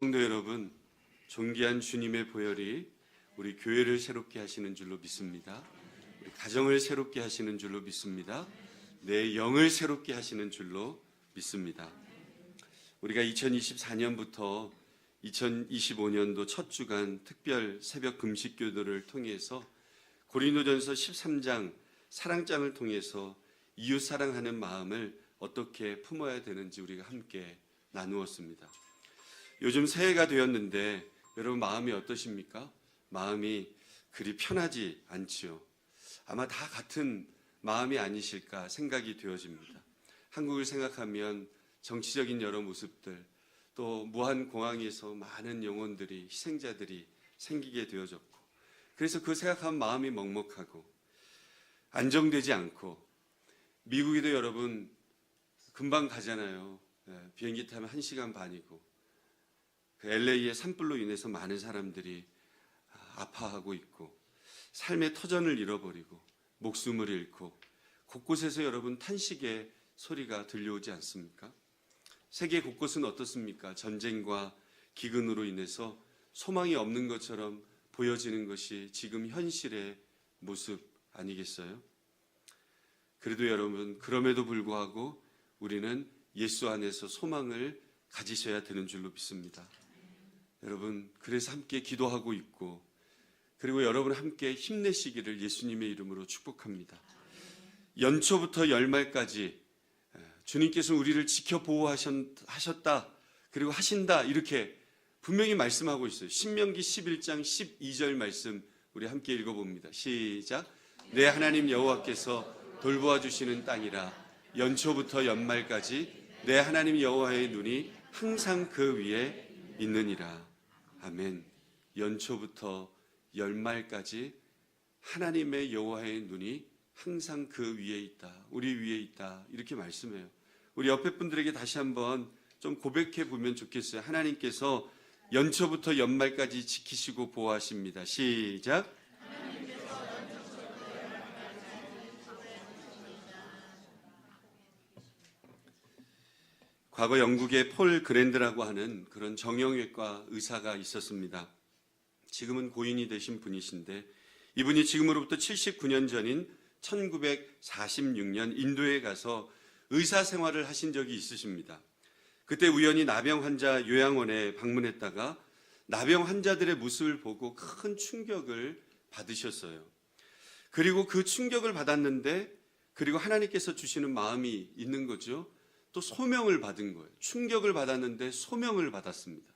성도 여러분, 존귀한 주님의 보혈이 우리 교회를 새롭게 하시는 줄로 믿습니다. 우리 가정을 새롭게 하시는 줄로 믿습니다. 내 영을 새롭게 하시는 줄로 믿습니다. 우리가 2024년부터 2025년도 첫 주간 특별 새벽 금식 기도를 통해서 고린도전서 13장 사랑장을 통해서 이웃 사랑하는 마음을 어떻게 품어야 되는지 우리가 함께 나누었습니다. 요즘 새해가 되었는데 여러분 마음이 어떠십니까? 마음이 그리 편하지 않지요. 아마 다 같은 마음이 아니실까 생각이 되어집니다. 한국을 생각하면 정치적인 여러 모습들, 또 무한공항에서 많은 영혼들이, 희생자들이 생기게 되어졌고, 그래서 그 생각하면 마음이 먹먹하고 안정되지 않고, 미국에도 여러분 금방 가잖아요. 비행기 타면 1시간 반이고, 그 LA의 산불로 인해서 많은 사람들이 아파하고 있고, 삶의 터전을 잃어버리고 목숨을 잃고, 곳곳에서 여러분 탄식의 소리가 들려오지 않습니까? 세계 곳곳은 어떻습니까? 전쟁과 기근으로 인해서 소망이 없는 것처럼 보여지는 것이 지금 현실의 모습 아니겠어요? 그래도 여러분, 그럼에도 불구하고 우리는 예수 안에서 소망을 가지셔야 되는 줄로 믿습니다. 여러분, 그래서 함께 기도하고 있고, 그리고 여러분 함께 힘내시기를 예수님의 이름으로 축복합니다. 연초부터 열말까지 주님께서 우리를 지켜 보호하셨다, 그리고 하신다, 이렇게 분명히 말씀하고 있어요. 신명기 11장 12절 말씀 우리 함께 읽어봅니다. 시작. 내 하나님 여호와께서 돌보아 주시는 땅이라, 연초부터 연말까지 내 하나님 여호와의 눈이 항상 그 위에 있느니라. 아멘. 연초부터 연말까지 하나님의 여호와의 눈이 항상 그 위에 있다, 우리 위에 있다, 이렇게 말씀해요. 우리 옆에 분들에게 다시 한번 좀 고백해 보면 좋겠어요. 하나님께서 연초부터 연말까지 지키시고 보호하십니다. 시작. 과거 영국에 폴 그랜드라고 하는 그런 정형외과 의사가 있었습니다. 지금은 고인이 되신 분이신데, 이분이 지금으로부터 79년 전인 1946년 인도에 가서 의사 생활을 하신 적이 있으십니다. 그때 우연히 나병 환자 요양원에 방문했다가 나병 환자들의 모습을 보고 큰 충격을 받으셨어요. 그리고 그 충격을 받았는데, 그리고 하나님께서 주시는 마음이 있는 거죠. 또 소명을 받은 거예요. 충격을 받았는데 소명을 받았습니다.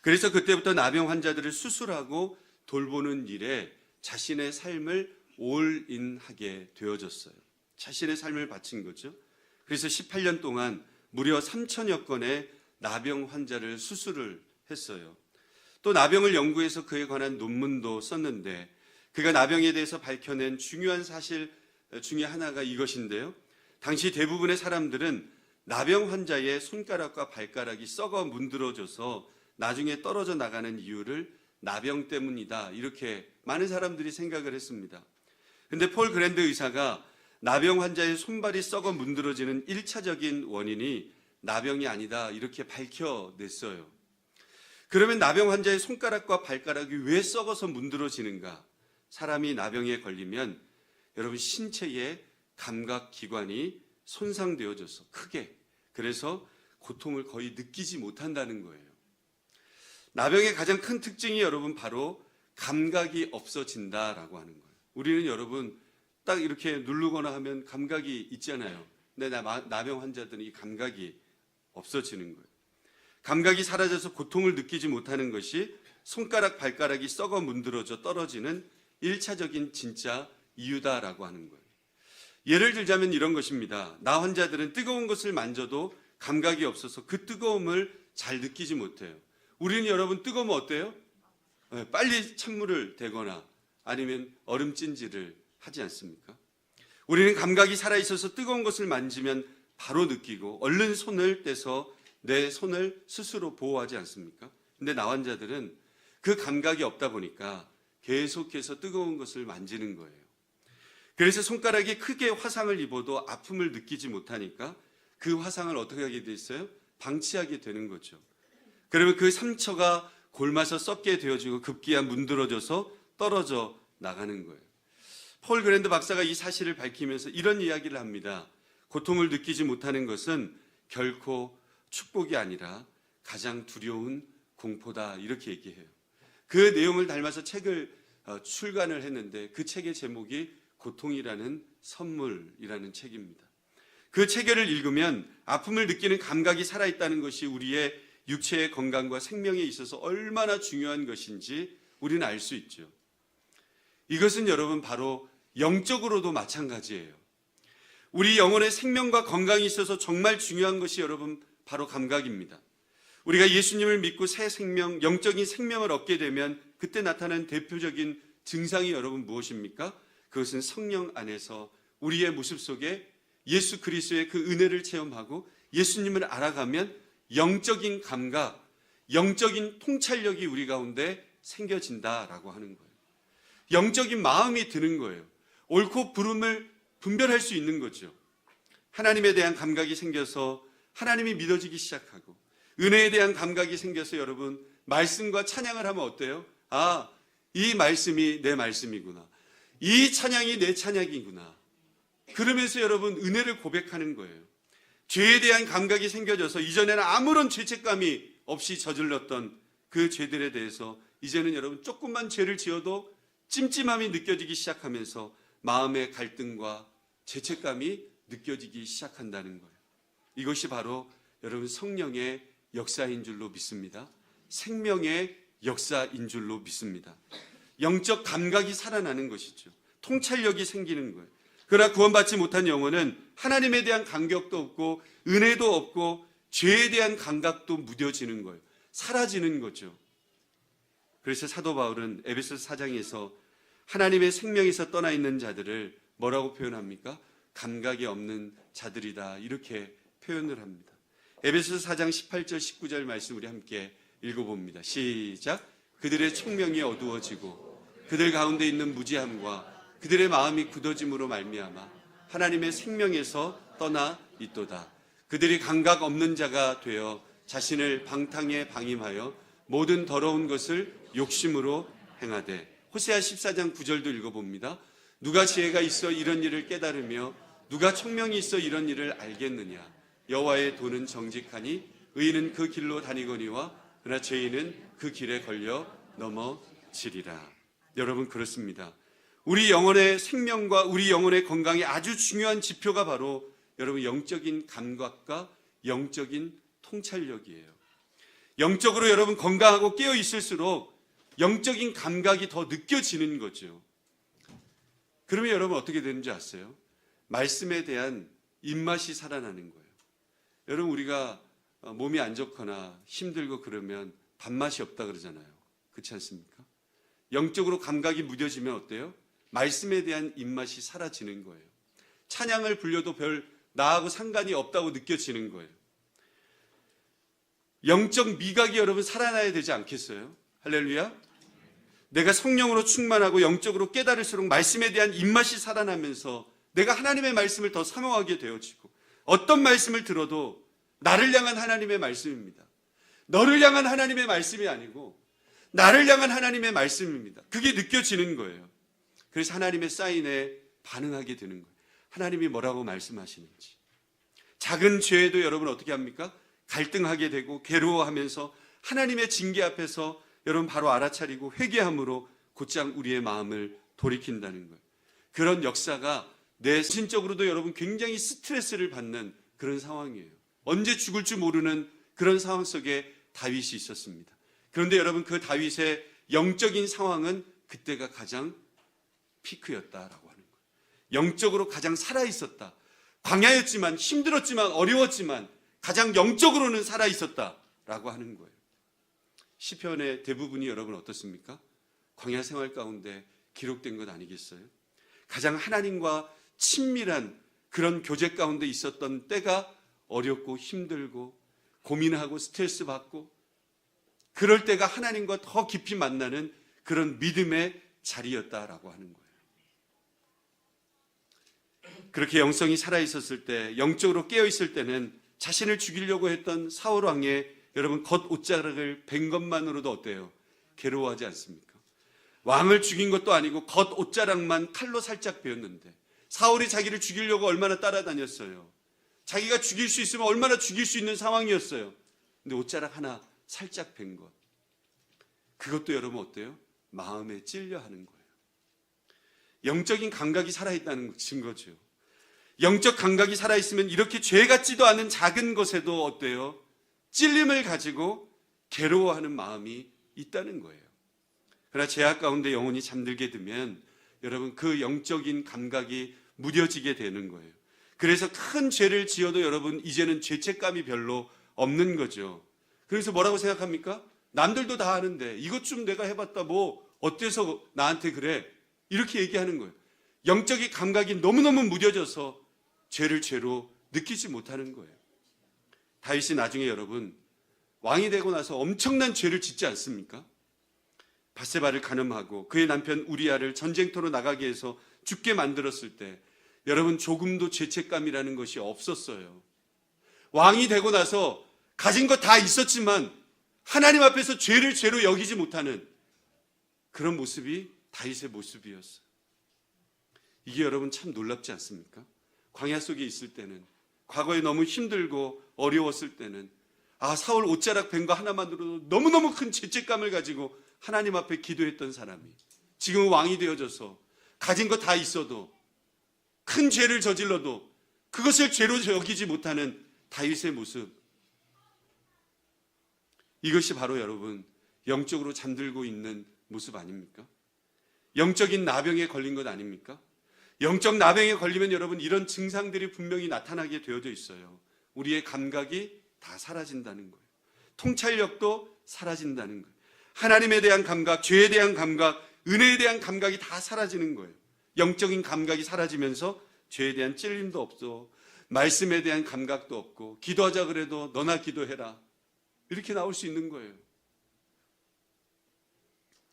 그래서 그때부터 나병 환자들을 수술하고 돌보는 일에 자신의 삶을 올인하게 되어졌어요. 자신의 삶을 바친 거죠. 그래서 18년 동안 무려 3천여 건의 나병 환자를 수술을 했어요. 또 나병을 연구해서 그에 관한 논문도 썼는데, 그가 나병에 대해서 밝혀낸 중요한 사실 중에 하나가 이것인데요. 당시 대부분의 사람들은 나병 환자의 손가락과 발가락이 썩어 문드러져서 나중에 떨어져 나가는 이유를 나병 때문이다, 이렇게 많은 사람들이 생각을 했습니다. 그런데 폴 그랜드 의사가 나병 환자의 손발이 썩어 문드러지는 1차적인 원인이 나병이 아니다, 이렇게 밝혀냈어요. 그러면 나병 환자의 손가락과 발가락이 왜 썩어서 문드러지는가? 사람이 나병에 걸리면 여러분 신체의 감각기관이 손상되어져서 크게, 그래서 고통을 거의 느끼지 못한다는 거예요. 나병의 가장 큰 특징이 여러분 바로 감각이 없어진다라고 하는 거예요. 우리는 여러분 딱 이렇게 누르거나 하면 감각이 있잖아요. 근데 나병 환자들은 이 감각이 없어지는 거예요. 감각이 사라져서 고통을 느끼지 못하는 것이 손가락, 발가락이 썩어 문드러져 떨어지는 1차적인 진짜 이유다라고 하는 거예요. 예를 들자면 이런 것입니다. 나 환자들은 뜨거운 것을 만져도 감각이 없어서 그 뜨거움을 잘 느끼지 못해요. 우리는 여러분 뜨거우면 어때요? 빨리 찬물을 대거나 아니면 얼음찜질을 하지 않습니까? 우리는 감각이 살아있어서 뜨거운 것을 만지면 바로 느끼고 얼른 손을 떼서 내 손을 스스로 보호하지 않습니까? 근데 나 환자들은 그 감각이 없다 보니까 계속해서 뜨거운 것을 만지는 거예요. 그래서 손가락이 크게 화상을 입어도 아픔을 느끼지 못하니까 그 화상을 어떻게 하게 돼 있어요? 방치하게 되는 거죠. 그러면 그 상처가 골마서 썩게 되어지고 급기야 문드러져서 떨어져 나가는 거예요. 폴 그랜드 박사가 이 사실을 밝히면서 이런 이야기를 합니다. 고통을 느끼지 못하는 것은 결코 축복이 아니라 가장 두려운 공포다, 이렇게 얘기해요. 그 내용을 닮아서 책을 출간을 했는데 그 책의 제목이 고통이라는 선물이라는 책입니다. 그 책을 읽으면 아픔을 느끼는 감각이 살아있다는 것이 우리의 육체의 건강과 생명에 있어서 얼마나 중요한 것인지 우리는 알 수 있죠. 이것은 여러분 바로 영적으로도 마찬가지예요. 우리 영혼의 생명과 건강이 있어서 정말 중요한 것이 여러분 바로 감각입니다. 우리가 예수님을 믿고 새 생명, 영적인 생명을 얻게 되면 그때 나타나는 대표적인 증상이 여러분 무엇입니까? 그것은 성령 안에서 우리의 모습 속에 예수 그리스도의 그 은혜를 체험하고 예수님을 알아가면 영적인 감각, 영적인 통찰력이 우리 가운데 생겨진다라고 하는 거예요. 영적인 마음이 드는 거예요. 옳고 그름을 분별할 수 있는 거죠. 하나님에 대한 감각이 생겨서 하나님이 믿어지기 시작하고 은혜에 대한 감각이 생겨서 여러분 말씀과 찬양을 하면 어때요? 아, 이 말씀이 내 말씀이구나. 이 찬양이 내 찬양이구나. 그러면서 여러분 은혜를 고백하는 거예요. 죄에 대한 감각이 생겨져서 이전에는 아무런 죄책감이 없이 저질렀던 그 죄들에 대해서 이제는 여러분 조금만 죄를 지어도 찜찜함이 느껴지기 시작하면서 마음의 갈등과 죄책감이 느껴지기 시작한다는 거예요. 이것이 바로 여러분 성령의 역사인 줄로 믿습니다. 생명의 역사인 줄로 믿습니다. 영적 감각이 살아나는 것이죠. 통찰력이 생기는 거예요. 그러나 구원받지 못한 영혼은 하나님에 대한 감격도 없고 은혜도 없고 죄에 대한 감각도 무뎌지는 거예요. 사라지는 거죠. 그래서 사도 바울은 에베소서 4장에서 하나님의 생명에서 떠나 있는 자들을 뭐라고 표현합니까? 감각이 없는 자들이다, 이렇게 표현을 합니다. 에베소서 4장 18절 19절 말씀 우리 함께 읽어봅니다. 시작. 그들의 총명이 어두워지고 그들 가운데 있는 무지함과 그들의 마음이 굳어짐으로 말미암아 하나님의 생명에서 떠나 있도다. 그들이 감각 없는 자가 되어 자신을 방탕에 방임하여 모든 더러운 것을 욕심으로 행하되. 호세아 14장 9절도 읽어봅니다. 누가 지혜가 있어 이런 일을 깨달으며 누가 총명이 있어 이런 일을 알겠느냐. 여호와의 도는 정직하니 의인은 그 길로 다니거니와 그러나 죄인은 그 길에 걸려 넘어지리라. 여러분 그렇습니다. 우리 영혼의 생명과 우리 영혼의 건강의 아주 중요한 지표가 바로 여러분 영적인 감각과 영적인 통찰력이에요. 영적으로 여러분 건강하고 깨어 있을수록 영적인 감각이 더 느껴지는 거죠. 그러면 여러분 어떻게 되는지 아세요? 말씀에 대한 입맛이 살아나는 거예요. 여러분 우리가 몸이 안 좋거나 힘들고 그러면 밥맛이 없다 그러잖아요. 그렇지 않습니까? 영적으로 감각이 무뎌지면 어때요? 말씀에 대한 입맛이 사라지는 거예요. 찬양을 불려도 별 나하고 상관이 없다고 느껴지는 거예요. 영적 미각이 여러분 살아나야 되지 않겠어요? 할렐루야. 내가 성령으로 충만하고 영적으로 깨달을수록 말씀에 대한 입맛이 살아나면서 내가 하나님의 말씀을 더 사모하게 되어지고 어떤 말씀을 들어도 나를 향한 하나님의 말씀입니다. 너를 향한 하나님의 말씀이 아니고 나를 향한 하나님의 말씀입니다. 그게 느껴지는 거예요. 그래서 하나님의 사인에 반응하게 되는 거예요. 하나님이 뭐라고 말씀하시는지. 작은 죄에도 여러분 어떻게 합니까? 갈등하게 되고 괴로워하면서 하나님의 징계 앞에서 여러분 바로 알아차리고 회개함으로 곧장 우리의 마음을 돌이킨다는 거예요. 그런 역사가 내 신적으로도 여러분 굉장히 스트레스를 받는 그런 상황이에요. 언제 죽을 줄 모르는 그런 상황 속에 다윗이 있었습니다. 그런데 여러분 그 다윗의 영적인 상황은 그때가 가장 피크였다라고 하는 거예요. 영적으로 가장 살아있었다. 광야였지만 힘들었지만 어려웠지만 가장 영적으로는 살아있었다라고 하는 거예요. 시편의 대부분이 여러분 어떻습니까? 광야 생활 가운데 기록된 것 아니겠어요? 가장 하나님과 친밀한 그런 교제 가운데 있었던 때가 어렵고 힘들고 고민하고 스트레스 받고 그럴 때가 하나님과 더 깊이 만나는 그런 믿음의 자리였다라고 하는 거예요. 그렇게 영성이 살아있었을 때, 영적으로 깨어있을 때는 자신을 죽이려고 했던 사울 왕의 여러분 겉 옷자락을 벤 것만으로도 어때요? 괴로워하지 않습니까? 왕을 죽인 것도 아니고 겉 옷자락만 칼로 살짝 베었는데 사울이 자기를 죽이려고 얼마나 따라다녔어요. 자기가 죽일 수 있으면 얼마나 죽일 수 있는 상황이었어요. 근데 옷자락 하나 살짝 벤 것. 그것도 여러분 어때요? 마음에 찔려 하는 거예요. 영적인 감각이 살아있다는 증거죠. 영적 감각이 살아있으면 이렇게 죄 같지도 않은 작은 것에도 어때요? 찔림을 가지고 괴로워하는 마음이 있다는 거예요. 그러나 죄악 가운데 영혼이 잠들게 되면 여러분 그 영적인 감각이 무뎌지게 되는 거예요. 그래서 큰 죄를 지어도 여러분 이제는 죄책감이 별로 없는 거죠. 그래서 뭐라고 생각합니까? 남들도 다 하는데 이것 좀 내가 해봤다 뭐 어때서 나한테 그래? 이렇게 얘기하는 거예요. 영적인 감각이 너무너무 무뎌져서 죄를 죄로 느끼지 못하는 거예요. 다윗이 나중에 여러분 왕이 되고 나서 엄청난 죄를 짓지 않습니까? 밧세바를 간음하고 그의 남편 우리아를 전쟁터로 나가게 해서 죽게 만들었을 때 여러분 조금도 죄책감이라는 것이 없었어요. 왕이 되고 나서 가진 거 다 있었지만 하나님 앞에서 죄를 죄로 여기지 못하는 그런 모습이 다윗의 모습이었어요. 이게 여러분 참 놀랍지 않습니까? 광야 속에 있을 때는 과거에 너무 힘들고 어려웠을 때는 사울 옷자락 벤 거 하나만으로도 너무너무 큰 죄책감을 가지고 하나님 앞에 기도했던 사람이 지금은 왕이 되어져서 가진 거 다 있어도 큰 죄를 저질러도 그것을 죄로 여기지 못하는 다윗의 모습. 이것이 바로 여러분 영적으로 잠들고 있는 모습 아닙니까? 영적인 나병에 걸린 것 아닙니까? 영적 나병에 걸리면 여러분 이런 증상들이 분명히 나타나게 되어져 있어요. 우리의 감각이 다 사라진다는 거예요. 통찰력도 사라진다는 거예요. 하나님에 대한 감각, 죄에 대한 감각, 은혜에 대한 감각이 다 사라지는 거예요. 영적인 감각이 사라지면서 죄에 대한 찔림도 없어, 말씀에 대한 감각도 없고, 기도하자 그래도 너나 기도해라 이렇게 나올 수 있는 거예요.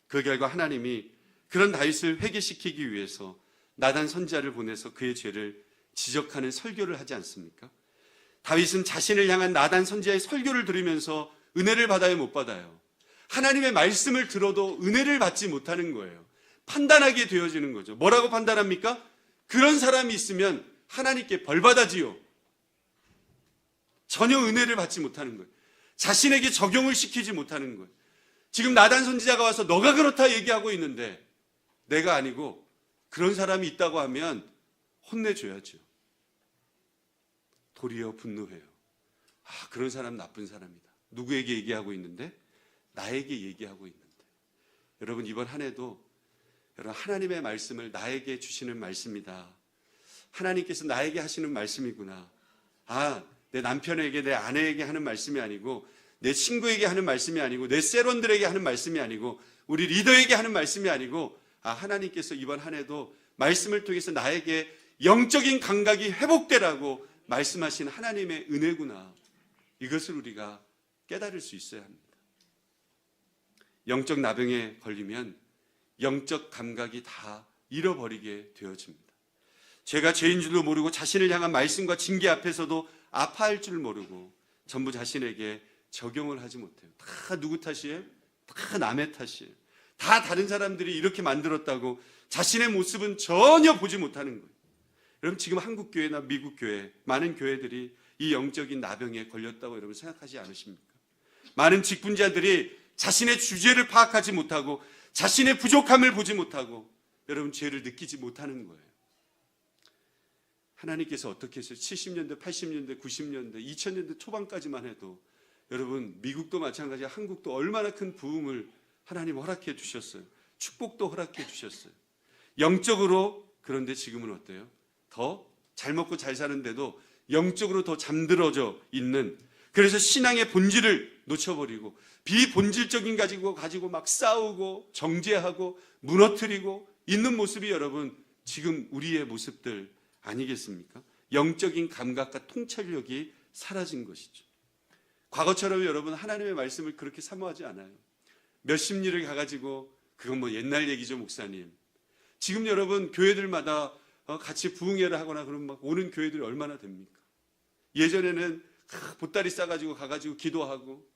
그 결과 하나님이 그런 다윗을 회개시키기 위해서 나단 선지자를 보내서 그의 죄를 지적하는 설교를 하지 않습니까? 다윗은 자신을 향한 나단 선지자의 설교를 들으면서 은혜를 받아요, 못 받아요? 하나님의 말씀을 들어도 은혜를 받지 못하는 거예요. 판단하게 되어지는 거죠. 뭐라고 판단합니까? 그런 사람이 있으면 하나님께 벌 받아지요. 전혀 은혜를 받지 못하는 거예요. 자신에게 적용을 시키지 못하는 거예요. 지금 나단 선지자가 와서 너가 그렇다 얘기하고 있는데 내가 아니고 그런 사람이 있다고 하면 혼내줘야죠. 도리어 분노해요. 그런 사람 나쁜 사람이다. 누구에게 얘기하고 있는데? 나에게 얘기하고 있는데. 여러분 이번 한 해도 여러분 하나님의 말씀을 나에게 주시는 말씀이다. 하나님께서 나에게 하시는 말씀이구나. 내 남편에게, 내 아내에게 하는 말씀이 아니고, 내 친구에게 하는 말씀이 아니고, 내 세론들에게 하는 말씀이 아니고, 우리 리더에게 하는 말씀이 아니고, 하나님께서 이번 한 해도 말씀을 통해서 나에게 영적인 감각이 회복되라고 말씀하신 하나님의 은혜구나. 이것을 우리가 깨달을 수 있어야 합니다. 영적 나병에 걸리면 영적 감각이 다 잃어버리게 되어집니다. 죄가 죄인 줄도 모르고 자신을 향한 말씀과 징계 앞에서도 아파할 줄 모르고 전부 자신에게 적용을 하지 못해요. 다 누구 탓이에요? 다 남의 탓이에요. 다 다른 사람들이 이렇게 만들었다고 자신의 모습은 전혀 보지 못하는 거예요. 여러분 지금 한국 교회나 미국 교회 많은 교회들이 이 영적인 나병에 걸렸다고 여러분 생각하지 않으십니까? 많은 직분자들이 자신의 주제를 파악하지 못하고 자신의 부족함을 보지 못하고 여러분 죄를 느끼지 못하는 거예요. 하나님께서 어떻게 했어요? 70년대, 80년대, 90년대, 2000년대 초반까지만 해도 여러분 미국도 마찬가지야. 한국도 얼마나 큰 부흥을 하나님 허락해 주셨어요. 축복도 허락해 주셨어요. 영적으로. 그런데 지금은 어때요? 더 잘 먹고 잘 사는데도 영적으로 더 잠들어져 있는, 그래서 신앙의 본질을 놓쳐버리고 비본질적인 가지고 막 싸우고 정죄하고 무너뜨리고 있는 모습이 여러분 지금 우리의 모습들 아니겠습니까? 영적인 감각과 통찰력이 사라진 것이죠. 과거처럼 여러분 하나님의 말씀을 그렇게 사모하지 않아요. 몇십 리를 가가지고 그건 뭐 옛날 얘기죠, 목사님. 지금 여러분 교회들마다 같이 부흥회를 하거나 그러면 막 오는 교회들이 얼마나 됩니까? 예전에는 보따리 싸가지고 가가지고 기도하고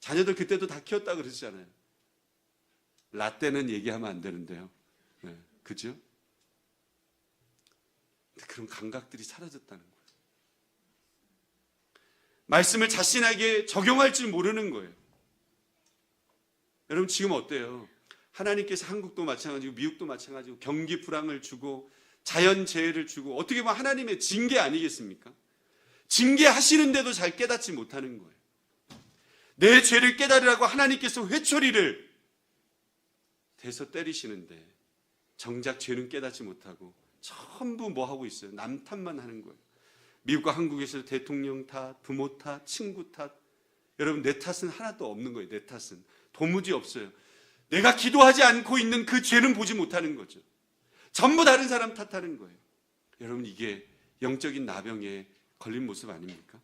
자녀들 그때도 다 키웠다 그러잖아요. 라떼는 얘기하면 안 되는데요. 네, 그죠? 그런 감각들이 사라졌다는 거예요. 말씀을 자신에게 적용할 줄 모르는 거예요. 여러분 지금 어때요? 하나님께서 한국도 마찬가지고 미국도 마찬가지고 경기 불황을 주고 자연재해를 주고 어떻게 보면 하나님의 징계 아니겠습니까? 징계하시는데도 잘 깨닫지 못하는 거예요. 내 죄를 깨달으라고 하나님께서 회초리를 대서 때리시는데 정작 죄는 깨닫지 못하고 전부 뭐 하고 있어요? 남 탓만 하는 거예요. 미국과 한국에서 대통령 탓, 부모 탓, 친구 탓. 여러분 내 탓은 하나도 없는 거예요. 내 탓은 도무지 없어요. 내가 기도하지 않고 있는 그 죄는 보지 못하는 거죠. 전부 다른 사람 탓하는 거예요. 여러분 이게 영적인 나병에 걸린 모습 아닙니까?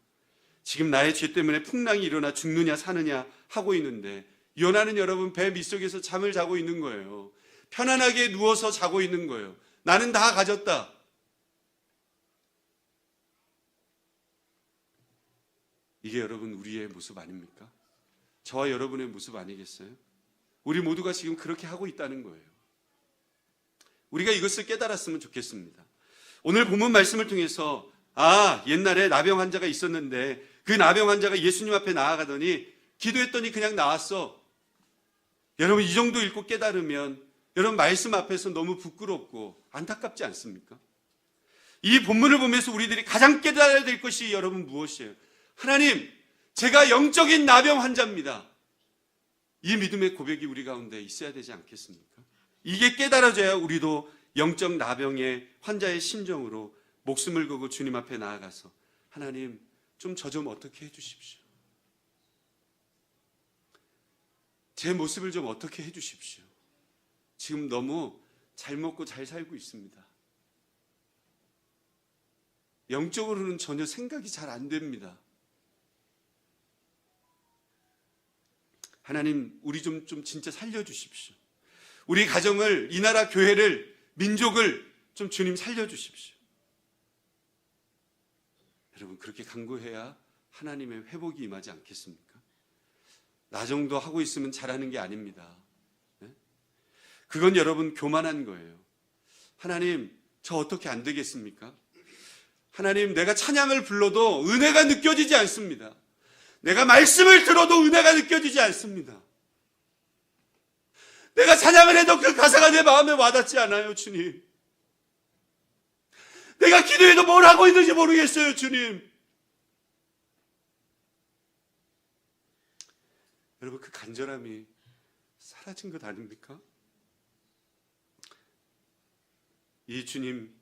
지금 나의 죄 때문에 풍랑이 일어나 죽느냐 사느냐 하고 있는데 요나는 여러분 배 밑속에서 잠을 자고 있는 거예요. 편안하게 누워서 자고 있는 거예요. 나는 다 가졌다. 이게 여러분 우리의 모습 아닙니까? 저와 여러분의 모습 아니겠어요? 우리 모두가 지금 그렇게 하고 있다는 거예요. 우리가 이것을 깨달았으면 좋겠습니다. 오늘 본문 말씀을 통해서 옛날에 나병 환자가 있었는데 그 나병 환자가 예수님 앞에 나아가더니 기도했더니 그냥 나왔어. 여러분 이 정도 읽고 깨달으면 여러분 말씀 앞에서 너무 부끄럽고 안타깝지 않습니까? 이 본문을 보면서 우리들이 가장 깨달아야 될 것이 여러분 무엇이에요? 하나님, 제가 영적인 나병 환자입니다. 이 믿음의 고백이 우리 가운데 있어야 되지 않겠습니까? 이게 깨달아져야 우리도 영적 나병의 환자의 심정으로 목숨을 걸고 주님 앞에 나아가서 하나님 좀 저 좀 어떻게 해주십시오. 제 모습을 좀 어떻게 해주십시오. 지금 너무 잘 먹고 잘 살고 있습니다. 영적으로는 전혀 생각이 잘 안 됩니다. 하나님 우리 좀 진짜 살려주십시오. 우리 가정을, 이 나라 교회를, 민족을 좀 주님 살려주십시오. 여러분 그렇게 간구해야 하나님의 회복이 임하지 않겠습니까? 나 정도 하고 있으면 잘하는 게 아닙니다. 네? 그건 여러분 교만한 거예요. 하나님 저 어떻게 안 되겠습니까? 하나님 내가 찬양을 불러도 은혜가 느껴지지 않습니다. 내가 말씀을 들어도 은혜가 느껴지지 않습니다. 내가 찬양을 해도 그 가사가 내 마음에 와닿지 않아요, 주님. 내가 기도해도 뭘 하고 있는지 모르겠어요, 주님. 여러분 그 간절함이 사라진 것 아닙니까? 이 주님,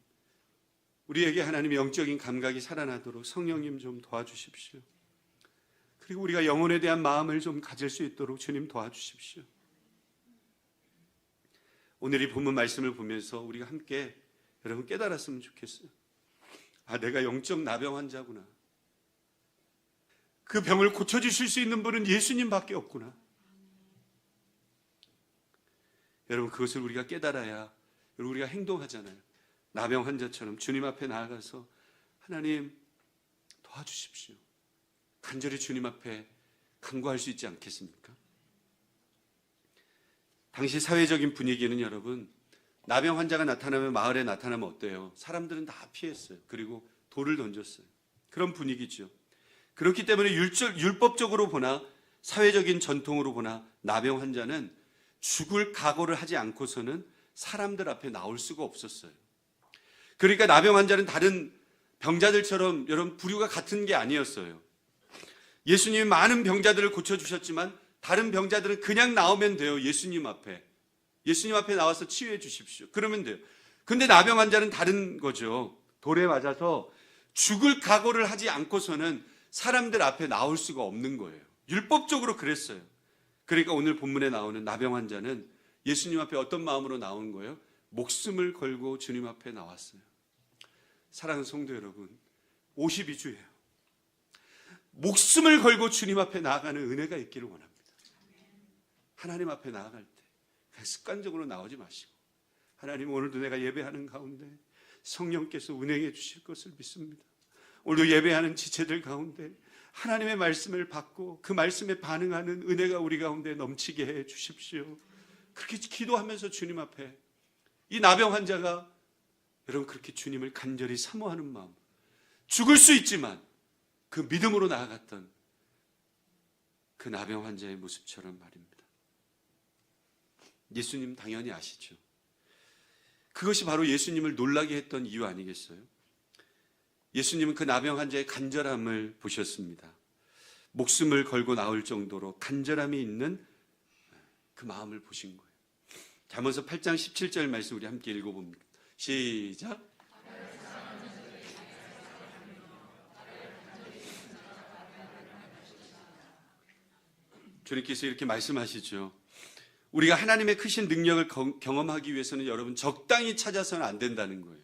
우리에게 하나님의 영적인 감각이 살아나도록 성령님 좀 도와주십시오. 그리고 우리가 영혼에 대한 마음을 좀 가질 수 있도록 주님 도와주십시오. 오늘 이 본문 말씀을 보면서 우리가 함께 여러분 깨달았으면 좋겠어요. 내가 영적 나병 환자구나. 그 병을 고쳐주실 수 있는 분은 예수님밖에 없구나. 여러분 그것을 우리가 깨달아야 우리가 행동하잖아요. 나병 환자처럼 주님 앞에 나아가서 하나님 도와주십시오. 간절히 주님 앞에 간구할 수 있지 않겠습니까? 당시 사회적인 분위기는 여러분 나병 환자가 나타나면 마을에 나타나면 어때요? 사람들은 다 피했어요. 그리고 돌을 던졌어요. 그런 분위기죠. 그렇기 때문에 율법적으로 보나 사회적인 전통으로 보나 나병 환자는 죽을 각오를 하지 않고서는 사람들 앞에 나올 수가 없었어요. 그러니까 나병 환자는 다른 병자들처럼 여러분 부류가 같은 게 아니었어요. 예수님이 많은 병자들을 고쳐주셨지만 다른 병자들은 그냥 나오면 돼요. 예수님 앞에 나와서 치유해 주십시오. 그러면 돼요. 근데 나병 환자는 다른 거죠. 돌에 맞아서 죽을 각오를 하지 않고서는 사람들 앞에 나올 수가 없는 거예요. 율법적으로 그랬어요. 그러니까 오늘 본문에 나오는 나병 환자는 예수님 앞에 어떤 마음으로 나온 거예요? 목숨을 걸고 주님 앞에 나왔어요. 사랑하는 성도 여러분, 52주예요. 목숨을 걸고 주님 앞에 나아가는 은혜가 있기를 원합니다. 하나님 앞에 나아갈 때 습관적으로 나오지 마시고 하나님 오늘도 내가 예배하는 가운데 성령께서 운행해 주실 것을 믿습니다. 오늘도 예배하는 지체들 가운데 하나님의 말씀을 받고 그 말씀에 반응하는 은혜가 우리 가운데 넘치게 해 주십시오. 그렇게 기도하면서 주님 앞에 이 나병 환자가 여러분 그렇게 주님을 간절히 사모하는 마음, 죽을 수 있지만 그 믿음으로 나아갔던 그 나병 환자의 모습처럼 말입니다. 예수님 당연히 아시죠. 그것이 바로 예수님을 놀라게 했던 이유 아니겠어요? 예수님은 그 나병 환자의 간절함을 보셨습니다. 목숨을 걸고 나올 정도로 간절함이 있는 그 마음을 보신 거예요. 잠언서 8장 17절 말씀 우리 함께 읽어봅니다. 시작. 주님께서 이렇게 말씀하시죠. 우리가 하나님의 크신 능력을 경험하기 위해서는 여러분 적당히 찾아서는 안 된다는 거예요.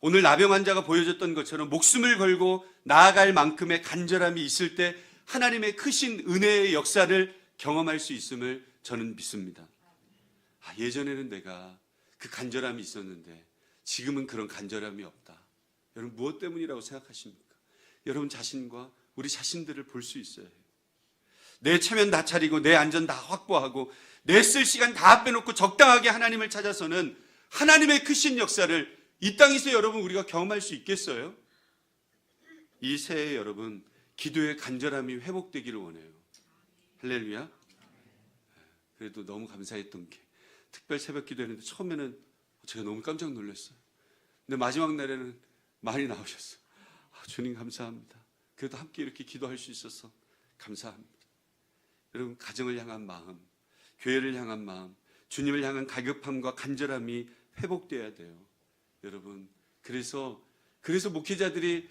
오늘 나병 환자가 보여줬던 것처럼 목숨을 걸고 나아갈 만큼의 간절함이 있을 때 하나님의 크신 은혜의 역사를 경험할 수 있음을 저는 믿습니다. 예전에는 내가 그 간절함이 있었는데 지금은 그런 간절함이 없다. 여러분 무엇 때문이라고 생각하십니까? 여러분 자신과 우리 자신들을 볼 수 있어야 해요. 내 체면 다 차리고 내 안전 다 확보하고 내 쓸 시간 다 빼놓고 적당하게 하나님을 찾아서는 하나님의 크신 역사를 이 땅에서 여러분 우리가 경험할 수 있겠어요? 이 새해 여러분 기도의 간절함이 회복되기를 원해요. 할렐루야. 그래도 너무 감사했던 게 특별 새벽 기도했는데 처음에는 제가 너무 깜짝 놀랐어요. 근데 마지막 날에는 많이 나오셨어요. 주님 감사합니다. 그래도 함께 이렇게 기도할 수 있어서 감사합니다. 여러분 가정을 향한 마음, 교회를 향한 마음, 주님을 향한 갈급함과 간절함이 회복돼야 돼요. 여러분 그래서 목회자들이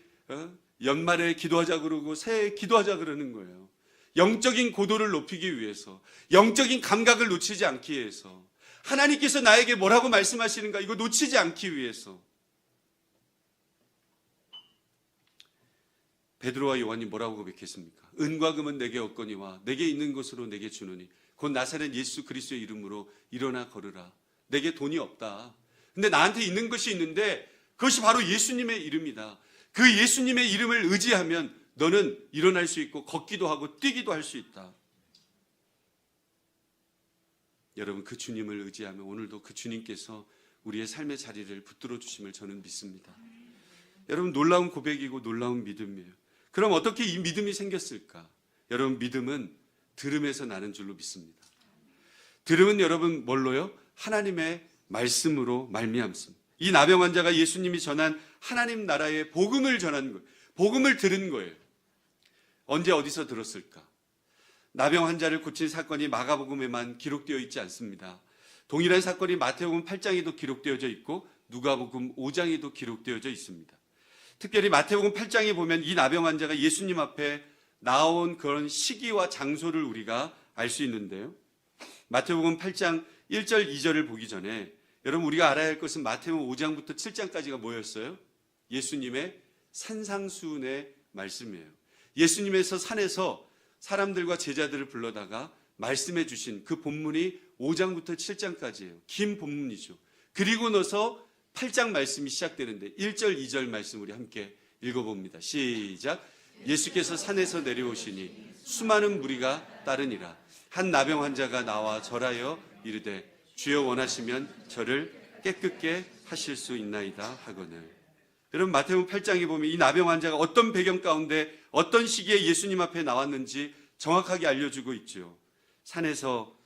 연말에 기도하자 그러고 새해에 기도하자 그러는 거예요. 영적인 고도를 높이기 위해서, 영적인 감각을 놓치지 않기 위해서, 하나님께서 나에게 뭐라고 말씀하시는가 이거 놓치지 않기 위해서. 베드로와 요한이 뭐라고 고백했습니까? 은과 금은 내게 없거니와 내게 있는 것으로 내게 주노니 곧 나사렛 예수 그리스도의 이름으로 일어나 걸으라. 내게 돈이 없다. 근데 나한테 있는 것이 있는데 그것이 바로 예수님의 이름이다. 그 예수님의 이름을 의지하면 너는 일어날 수 있고 걷기도 하고 뛰기도 할 수 있다. 여러분 그 주님을 의지하면 오늘도 그 주님께서 우리의 삶의 자리를 붙들어 주심을 저는 믿습니다. 여러분 놀라운 고백이고 놀라운 믿음이에요. 그럼 어떻게 이 믿음이 생겼을까? 여러분 믿음은 들음에서 나는 줄로 믿습니다. 들음은 여러분 뭘로요? 하나님의 말씀으로 말미암습니다. 이 나병 환자가 예수님이 전한 하나님 나라의 복음을 전한 거예요. 복음을 들은 거예요. 언제 어디서 들었을까? 나병 환자를 고친 사건이 마가복음에만 기록되어 있지 않습니다. 동일한 사건이 마태복음 8장에도 기록되어져 있고 누가복음 5장에도 기록되어져 있습니다. 특별히 마태복음 8장에 보면 이 나병 환자가 예수님 앞에 나온 그런 시기와 장소를 우리가 알 수 있는데요. 마태복음 8장 1절 2절을 보기 전에 여러분 우리가 알아야 할 것은 마태복음 5장부터 7장까지가 뭐였어요? 예수님의 산상수훈의 말씀이에요. 예수님에서 산에서 사람들과 제자들을 불러다가 말씀해 주신 그 본문이 5장부터 7장까지예요. 긴 본문이죠. 그리고 나서 8장 말씀이 시작되는데 1절 2절 말씀 우리 함께 읽어봅니다. 시작. 예수께서 산에서 내려오시니 수많은 무리가 따르니라. 한 나병 환자가 나와 절하여 이르되 주여 원하시면 저를 깨끗게 하실 수 있나이다 하거늘. 여러분 마태복음 8장에 보면 이 나병 환자가 어떤 배경 가운데 어떤 시기에 예수님 앞에 나왔는지 정확하게 알려주고 있죠. 산에서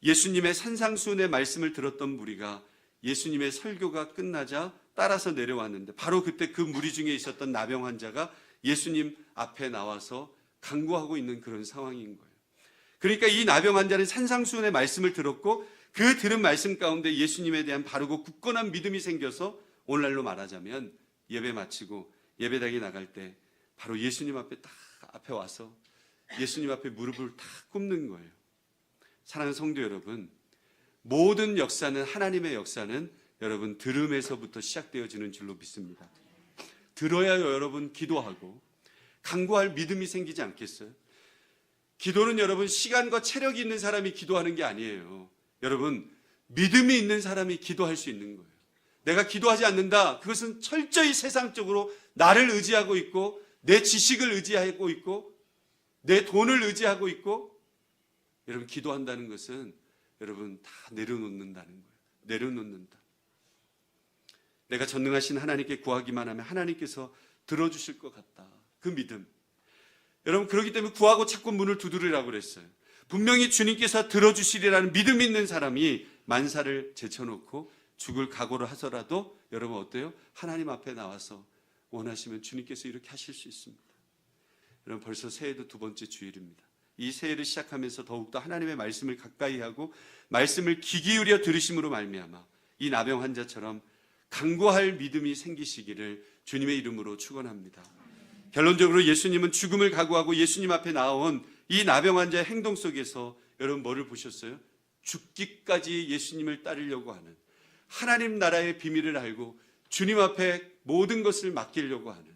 예수님의 산상수훈의 말씀을 들었던 무리가 예수님의 설교가 끝나자 따라서 내려왔는데 바로 그때 그 무리 중에 있었던 나병 환자가 예수님 앞에 나와서 간구하고 있는 그런 상황인 거예요. 그러니까 이 나병 환자는 산상수훈의 말씀을 들었고 그 들은 말씀 가운데 예수님에 대한 바르고 굳건한 믿음이 생겨서 오늘날로 말하자면 예배 마치고 예배당에 나갈 때 바로 예수님 앞에 딱 앞에 와서 예수님 앞에 무릎을 딱 꿇는 거예요. 사랑하는 성도 여러분, 모든 역사는 하나님의 역사는 여러분 들음에서부터 시작되어지는 줄로 믿습니다. 들어야 여러분 기도하고 간구할 믿음이 생기지 않겠어요? 기도는 여러분 시간과 체력이 있는 사람이 기도하는 게 아니에요. 여러분 믿음이 있는 사람이 기도할 수 있는 거예요. 내가 기도하지 않는다. 그것은 철저히 세상적으로 나를 의지하고 있고 내 지식을 의지하고 있고 내 돈을 의지하고 있고, 여러분 기도한다는 것은 여러분 다 내려놓는다는 거예요. 내려놓는다. 내가 전능하신 하나님께 구하기만 하면 하나님께서 들어주실 것 같다. 그 믿음. 여러분 그렇기 때문에 구하고 찾고 문을 두드리라고 그랬어요. 분명히 주님께서 들어주시리라는 믿음 있는 사람이 만사를 제쳐놓고 죽을 각오를 하더라도 여러분 어때요? 하나님 앞에 나와서 원하시면 주님께서 이렇게 하실 수 있습니다. 여러분 벌써 새해도 두 번째 주일입니다. 이 새해를 시작하면서 더욱더 하나님의 말씀을 가까이 하고 말씀을 귀 기울여 들으심으로 말미암아 이 나병 환자처럼 강구할 믿음이 생기시기를 주님의 이름으로 축원합니다. 결론적으로 예수님은 죽음을 각오하고 예수님 앞에 나온 이 나병 환자의 행동 속에서 여러분 뭐를 보셨어요? 죽기까지 예수님을 따르려고 하는, 하나님 나라의 비밀을 알고 주님 앞에 모든 것을 맡기려고 하는,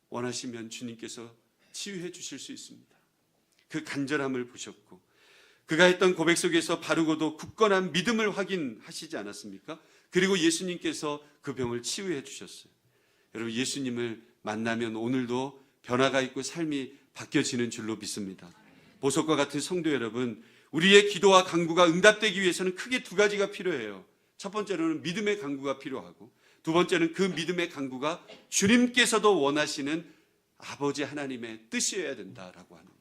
원하시면 주님께서 치유해 주실 수 있습니다. 그 간절함을 보셨고 그가 했던 고백 속에서 바르고도 굳건한 믿음을 확인하시지 않았습니까? 그리고 예수님께서 그 병을 치유해 주셨어요. 여러분 예수님을 만나면 오늘도 변화가 있고 삶이 바뀌어지는 줄로 믿습니다. 보석과 같은 성도 여러분, 우리의 기도와 간구가 응답되기 위해서는 크게 두 가지가 필요해요. 첫 번째로는 믿음의 간구가 필요하고, 두 번째는 그 믿음의 간구가 주님께서도 원하시는 아버지 하나님의 뜻이어야 된다라고 하는 거예요.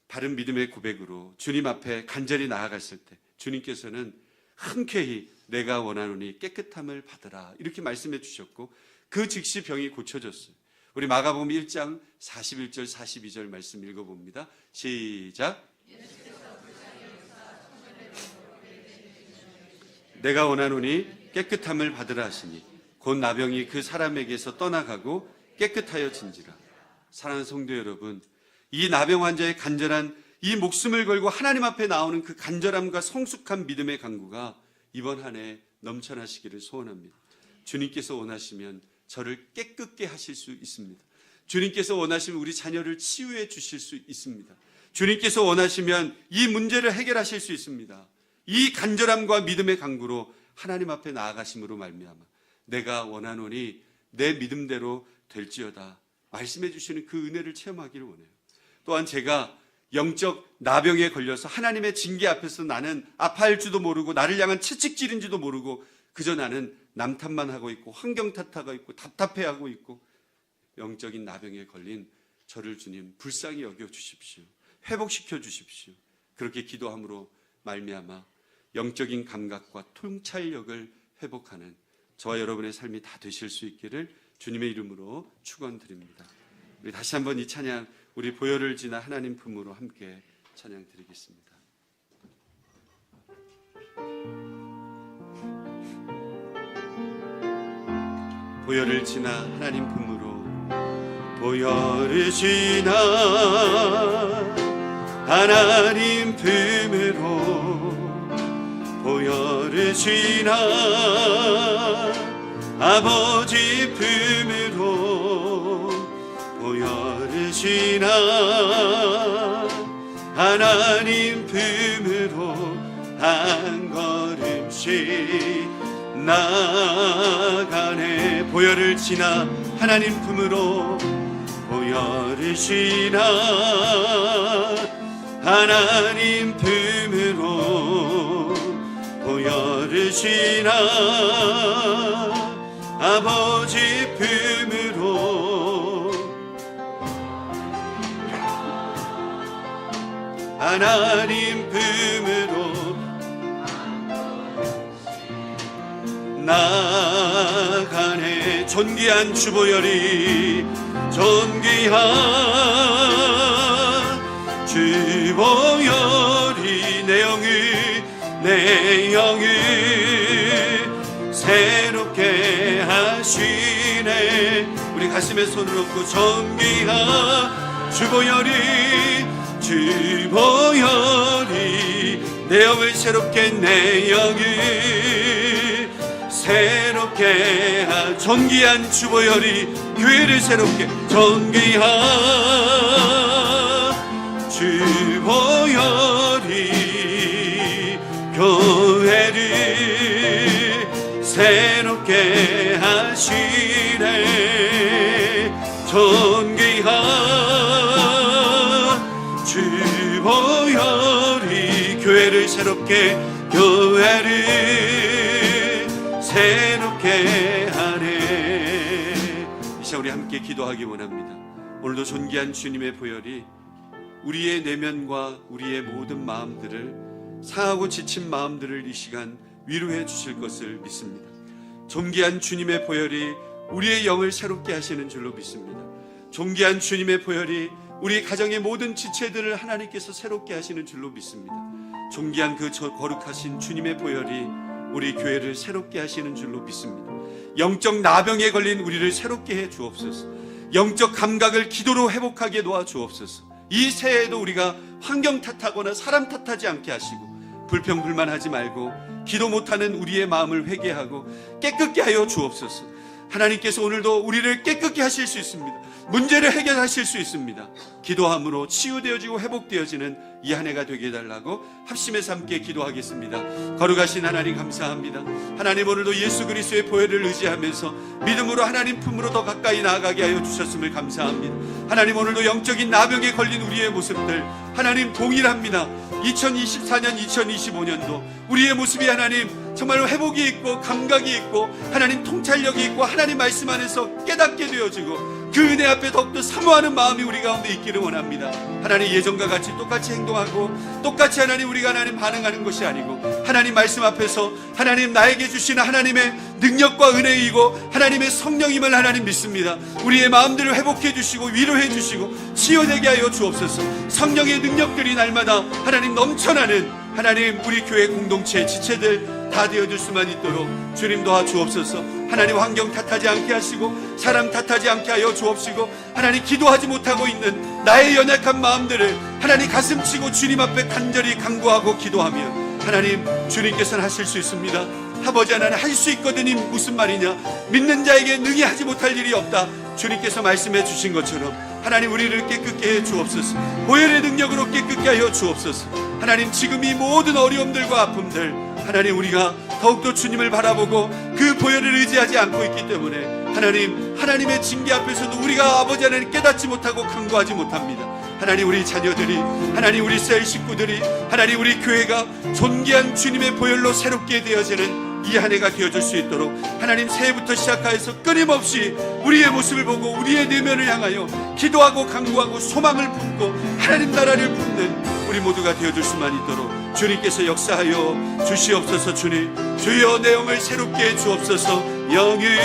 바른 믿음의 고백으로 주님 앞에 간절히 나아갔을 때 주님께서는 흔쾌히 내가 원하노니 깨끗함을 받으라 이렇게 말씀해 주셨고 그 즉시 병이 고쳐졌어요. 우리 마가복음 1장 41절 42절 말씀 읽어봅니다. 시작. 내가 원하노니 깨끗함을 받으라 하시니 곧 나병이 그 사람에게서 떠나가고 깨끗하여진지라. 사랑하는 성도 여러분, 이 나병 환자의 간절한 이 목숨을 걸고 하나님 앞에 나오는 그 간절함과 성숙한 믿음의 간구가 이번 한 해 넘쳐나시기를 소원합니다. 주님께서 원하시면 저를 깨끗게 하실 수 있습니다. 주님께서 원하시면 우리 자녀를 치유해 주실 수 있습니다. 주님께서 원하시면 이 문제를 해결하실 수 있습니다. 이 간절함과 믿음의 간구로 하나님 앞에 나아가심으로 말미암아 내가 원하노니 내 믿음대로 될지어다 말씀해 주시는 그 은혜를 체험하기를 원해요. 또한 제가 영적 나병에 걸려서 하나님의 징계 앞에서 나는 아파할 줄도 모르고 나를 향한 채찍질인지도 모르고 그저 나는 남 탓만 하고 있고 환경 탓하고 있고 답답해하고 있고 영적인 나병에 걸린 저를 주님 불쌍히 여겨 주십시오. 회복시켜 주십시오. 그렇게 기도함으로 말미암아 영적인 감각과 통찰력을 회복하는 저와 여러분의 삶이 다 되실 수 있기를 주님의 이름으로 축원드립니다. 우리 다시 한번 이 찬양 우리 보혈을 지나 하나님 품으로 함께 찬양 드리겠습니다. 보혈을 지나 하나님 품으로 보혈을 지나 하나님 품으로 보혈을 지나 아버지 품으로 보혈을 지나 하나님 품으로 한 걸음씩 나가네. 보혈을 지나 하나님 품으로 보혈을 지나 하나님 품으로 보혈을 지나 아버지 품으로 하나님 품으로 나가네. 존귀한 주보혈이 존귀한 주보혈이 내 영을 새롭게 하시네. 우리 가슴에 손을 얹고 존귀한 주보혈이 내 영을 새롭게 내 영을 새롭게 한 존귀한 주보혈이 교회를 새롭게 존귀한 주보혈이 교회를 새롭게 하시네. 존귀한 교회를 새롭게 하네. 이 시간 우리 함께 기도하기 원합니다. 오늘도 존귀한 주님의 보혈이 우리의 내면과 우리의 모든 마음들을, 상하고 지친 마음들을 이 시간 위로해 주실 것을 믿습니다. 존귀한 주님의 보혈이 우리의 영을 새롭게 하시는 줄로 믿습니다. 존귀한 주님의 보혈이 우리 가정의 모든 지체들을 하나님께서 새롭게 하시는 줄로 믿습니다. 존귀한 그 거룩하신 주님의 보혈이 우리 교회를 새롭게 하시는 줄로 믿습니다. 영적 나병에 걸린 우리를 새롭게 해 주옵소서. 영적 감각을 기도로 회복하게 도와 주옵소서. 이 새해에도 우리가 환경 탓하거나 사람 탓하지 않게 하시고 불평불만하지 말고 기도 못하는 우리의 마음을 회개하고 깨끗게 하여 주옵소서. 하나님께서 오늘도 우리를 깨끗게 하실 수 있습니다. 문제를 해결하실 수 있습니다. 기도함으로 치유되어지고 회복되어지는 이 한 해가 되게 해달라고 합심해서 함께 기도하겠습니다. 거룩하신 하나님 감사합니다. 하나님, 오늘도 예수 그리스도의 보혈을 의지하면서 믿음으로 하나님 품으로 더 가까이 나아가게 하여 주셨음을 감사합니다. 하나님, 오늘도 영적인 나병에 걸린 우리의 모습들 하나님 동일합니다. 2024년 2025년도 우리의 모습이 하나님 정말로 회복이 있고 감각이 있고 하나님 통찰력이 있고 하나님 말씀 안에서 깨닫게 되어지고 그 은혜 앞에 더욱더 사모하는 마음이 우리 가운데 있기를 원합니다. 하나님, 예전과 같이 똑같이 행동하고 똑같이 하나님 우리가 하나님 반응하는 것이 아니고 하나님 말씀 앞에서 하나님 나에게 주시는 하나님의 능력과 은혜이고 하나님의 성령임을 하나님 믿습니다. 우리의 마음들을 회복해 주시고 위로해 주시고 치유되게 하여 주옵소서. 성령의 능력들이 날마다 하나님 넘쳐나는 하나님 우리 교회 공동체 지체들 다 되어줄 수만 있도록 주님 도와주옵소서. 하나님, 환경 탓하지 않게 하시고 사람 탓하지 않게 하여 주옵시고 하나님, 기도하지 못하고 있는 나의 연약한 마음들을 하나님 가슴치고 주님 앞에 간절히 간구하고 기도하면 하나님 주님께서는 하실 수 있습니다. 아버지 하나님, 할 수 있거든이 무슨 말이냐, 믿는 자에게 능히 하지 못할 일이 없다. 주님께서 말씀해 주신 것처럼 하나님 우리를 깨끗게 해 주옵소서. 보혈의 능력으로 깨끗게 하여 주옵소서. 하나님, 지금 이 모든 어려움들과 아픔들 하나님 우리가 더욱더 주님을 바라보고 그 보혈을 의지하지 않고 있기 때문에 하나님, 하나님의 징계 앞에서도 우리가 아버지 하나님 깨닫지 못하고 간구하지 못합니다. 하나님, 우리 자녀들이 하나님 우리 셀 식구들이 하나님 우리 교회가 존귀한 주님의 보혈로 새롭게 되어지는 이 한 해가 되어줄 수 있도록 하나님, 새해부터 시작하여서 끊임없이 우리의 모습을 보고 우리의 내면을 향하여 기도하고 간구하고 소망을 품고 하나님 나라를 품는 우리 모두가 되어줄 수만 있도록 주님께서 역사하여 주시옵소서. 주님, 주여 내 영을 새롭게 해 주옵소서. 영을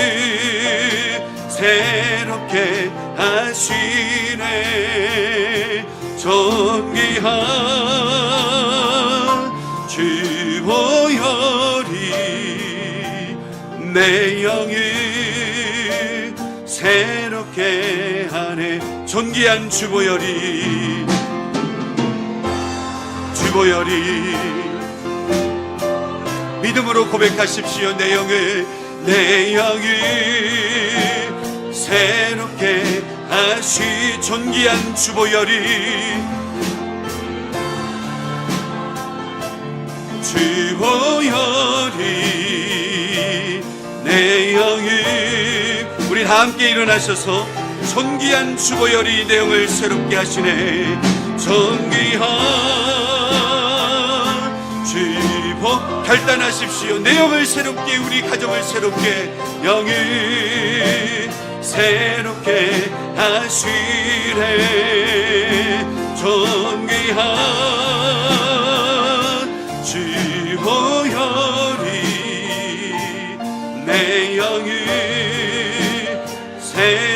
새롭게 하시네. 존귀한 주 보혈이 내 영을 새롭게 하네. 존귀한 주 보혈이 믿음으로 고백하십시오. 내 영을 새롭게 하시. 존귀한 주 보혈이 내 영을, 우리 다 함께 일어나셔서 존귀한 주 보혈이 내 영을 새롭게 하시네. 존귀한 결단하십시오. 내 영을 새롭게, 우리 가정을 새롭게, 영을 새롭게 하시래. 존귀한 주 보혈이 내 영을 새롭게